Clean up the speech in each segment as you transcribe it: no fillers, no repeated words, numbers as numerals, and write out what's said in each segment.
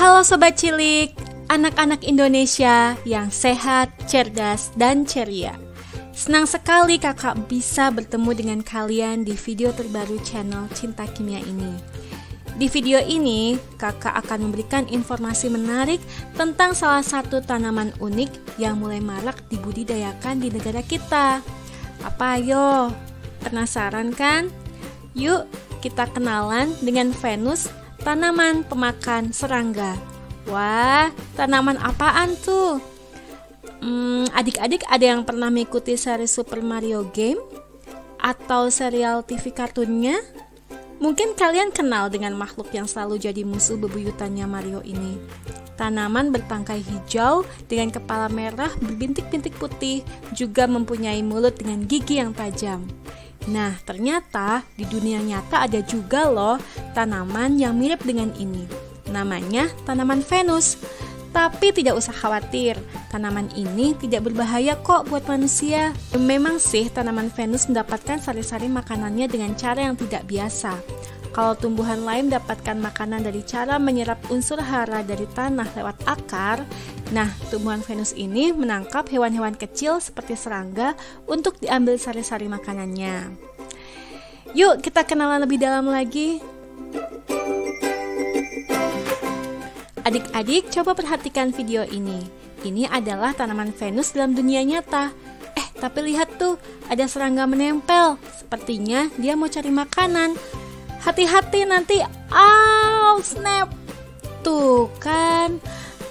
Halo Sobat Cilik, anak-anak Indonesia yang sehat, cerdas, dan ceria. Senang sekali kakak bisa bertemu dengan kalian di video terbaru channel Cinta Kimia ini. Di video ini, kakak akan memberikan informasi menarik tentang salah satu tanaman unik yang mulai marak dibudidayakan di negara kita. Apa ayo? Penasaran kan? Yuk kita kenalan dengan Venus, tanaman pemakan serangga. Wah, tanaman apaan tuh? Adik-adik ada yang pernah mengikuti seri Super Mario Game? Atau serial TV kartunnya? Mungkin kalian kenal dengan makhluk yang selalu jadi musuh bebuyutannya Mario ini. Tanaman bertangkai hijau dengan kepala merah berbintik-bintik putih, juga mempunyai mulut dengan gigi yang tajam. Nah, ternyata di dunia nyata ada juga loh tanaman yang mirip dengan ini. Namanya tanaman Venus. Tapi tidak usah khawatir, tanaman ini tidak berbahaya kok buat manusia. Memang sih tanaman Venus mendapatkan sari-sari makanannya dengan cara yang tidak biasa. Kalau tumbuhan lain mendapatkan makanan dari cara menyerap unsur hara dari tanah lewat akar, nah tumbuhan Venus ini menangkap hewan-hewan kecil seperti serangga untuk diambil sari-sari makanannya. Yuk kita kenalan lebih dalam lagi. Adik-adik coba perhatikan video ini. Ini adalah tanaman Venus dalam dunia nyata. Tapi lihat tuh, ada serangga menempel. Sepertinya dia mau cari makanan. Hati-hati nanti, snap. Tuh kan,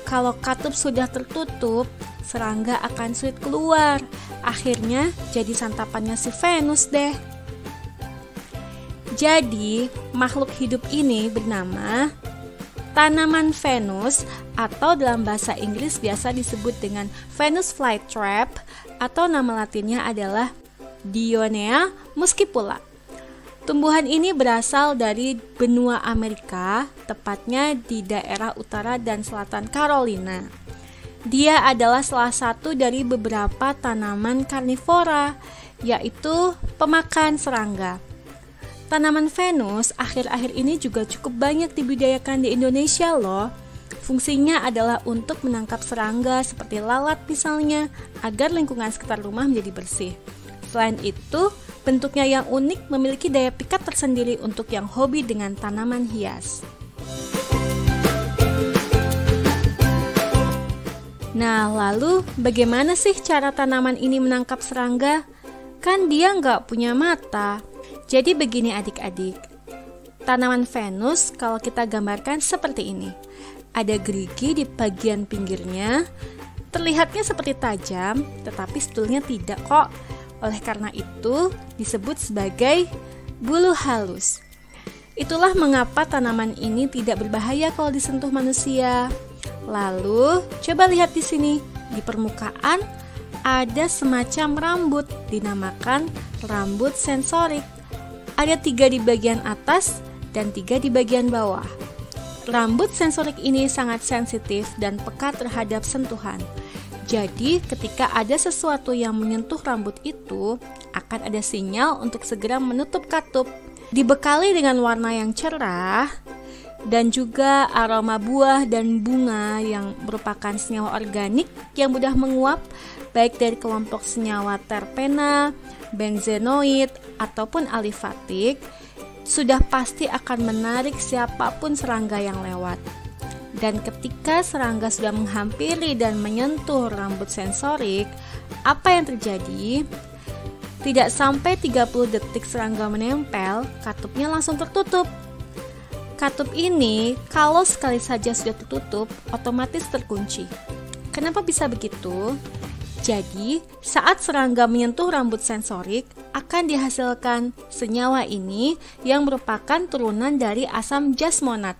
kalau katup sudah tertutup, serangga akan sulit keluar. Akhirnya jadi santapannya si Venus deh. Jadi, makhluk hidup ini bernama tanaman Venus, atau dalam bahasa Inggris biasa disebut dengan Venus flytrap, atau nama latinnya adalah Dionea muscipula. Tumbuhan ini berasal dari benua Amerika, tepatnya di daerah utara dan selatan Carolina. Dia adalah salah satu dari beberapa tanaman karnivora, yaitu pemakan serangga. Tanaman Venus akhir-akhir ini juga cukup banyak dibudidayakan di Indonesia loh. Fungsinya adalah untuk menangkap serangga seperti lalat misalnya, agar lingkungan sekitar rumah menjadi bersih. Selain itu, bentuknya yang unik memiliki daya pikat tersendiri untuk yang hobi dengan tanaman hias. Nah, lalu bagaimana sih cara tanaman ini menangkap serangga? Kan dia nggak punya mata. Jadi begini adik-adik, tanaman Venus kalau kita gambarkan seperti ini. Ada gerigi di bagian pinggirnya, terlihatnya seperti tajam, tetapi sebetulnya tidak kok. Oleh karena itu disebut sebagai bulu halus. Itulah mengapa tanaman ini tidak berbahaya kalau disentuh manusia. Lalu coba lihat di sini, di permukaan ada semacam rambut, dinamakan rambut sensorik. Ada 3 di bagian atas dan 3 di bagian bawah. Rambut sensorik ini sangat sensitif dan peka terhadap sentuhan. Jadi ketika ada sesuatu yang menyentuh rambut itu, akan ada sinyal untuk segera menutup katup. Dibekali dengan warna yang cerah dan juga aroma buah dan bunga yang merupakan senyawa organik yang mudah menguap, baik dari kelompok senyawa terpena, benzenoid, ataupun alifatik, sudah pasti akan menarik siapapun serangga yang lewat. Dan ketika serangga sudah menghampiri dan menyentuh rambut sensorik, apa yang terjadi? Tidak sampai 30 detik serangga menempel, katupnya langsung tertutup. Katup ini kalau sekali saja sudah tertutup, otomatis terkunci. Kenapa bisa begitu? Jadi, saat serangga menyentuh rambut sensorik, akan dihasilkan senyawa ini yang merupakan turunan dari asam jasmonat.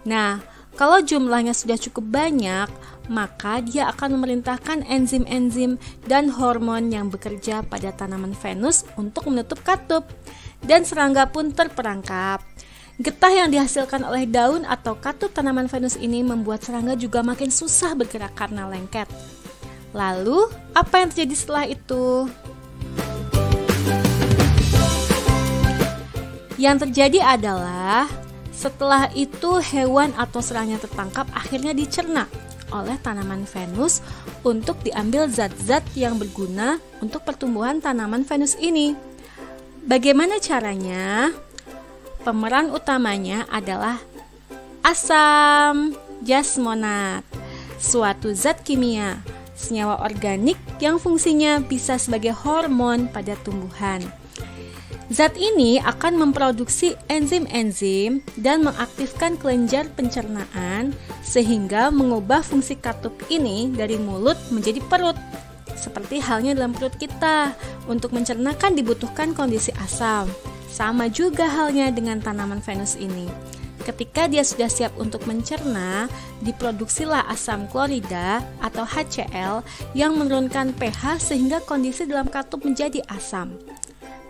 Nah, kalau jumlahnya sudah cukup banyak, maka dia akan memerintahkan enzim-enzim dan hormon yang bekerja pada tanaman Venus untuk menutup katup. Dan serangga pun terperangkap. Getah yang dihasilkan oleh daun atau katup tanaman Venus ini membuat serangga juga makin susah bergerak karena lengket. Lalu, apa yang terjadi setelah itu? Yang terjadi adalah Setelah itu hewan atau serangga tertangkap akhirnya dicerna oleh tanaman Venus untuk diambil zat-zat yang berguna untuk pertumbuhan tanaman Venus ini. Bagaimana caranya? Pemeran utamanya adalah asam jasmonat, suatu zat kimia, senyawa organik yang fungsinya bisa sebagai hormon pada tumbuhan. Zat ini akan memproduksi enzim-enzim dan mengaktifkan kelenjar pencernaan sehingga mengubah fungsi katup ini dari mulut menjadi perut. Seperti halnya dalam perut kita, untuk mencernakan dibutuhkan kondisi asam. Sama juga halnya dengan tanaman Venus ini. Ketika dia sudah siap untuk mencerna, diproduksilah asam klorida atau HCl yang menurunkan pH sehingga kondisi dalam katup menjadi asam.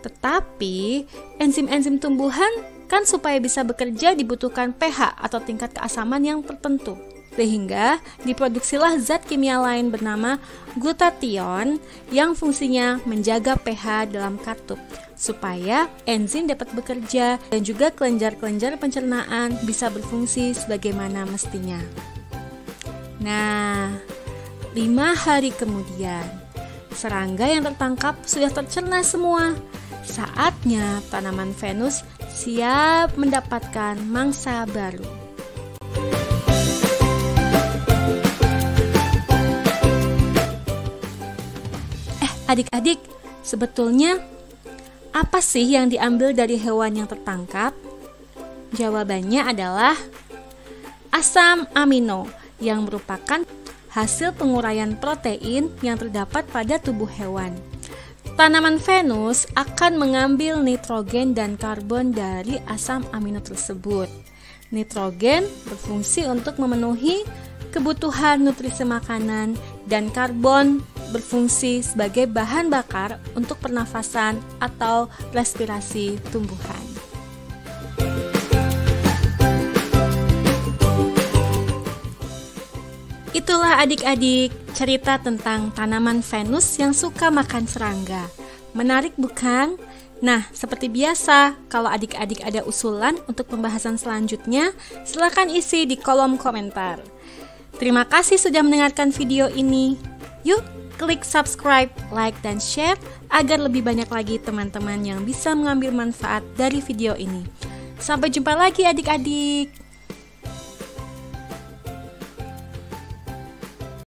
Tetapi, enzim-enzim tumbuhan kan supaya bisa bekerja dibutuhkan pH atau tingkat keasaman yang tertentu. Sehingga diproduksilah zat kimia lain bernama glutathione yang fungsinya menjaga pH dalam katup supaya enzim dapat bekerja dan juga kelenjar-kelenjar pencernaan bisa berfungsi sebagaimana mestinya. Nah, 5 hari kemudian, serangga yang tertangkap sudah tercerna semua. Saatnya tanaman Venus siap mendapatkan mangsa baru. Adik-adik, sebetulnya apa sih yang diambil dari hewan yang tertangkap? Jawabannya adalah asam amino yang merupakan hasil penguraian protein yang terdapat pada tubuh hewan. Tanaman Venus akan mengambil nitrogen dan karbon dari asam amino tersebut. Nitrogen berfungsi untuk memenuhi kebutuhan nutrisi makanan dan karbon berfungsi sebagai bahan bakar untuk pernafasan atau respirasi tumbuhan. Itulah adik-adik cerita tentang tanaman Venus yang suka makan serangga. Menarik bukan? Nah, seperti biasa, kalau adik-adik ada usulan untuk pembahasan selanjutnya, silakan isi di kolom komentar. Terima kasih sudah mendengarkan video ini. Yuk, klik subscribe, like, dan share agar lebih banyak lagi teman-teman yang bisa mengambil manfaat dari video ini. Sampai jumpa lagi adik-adik.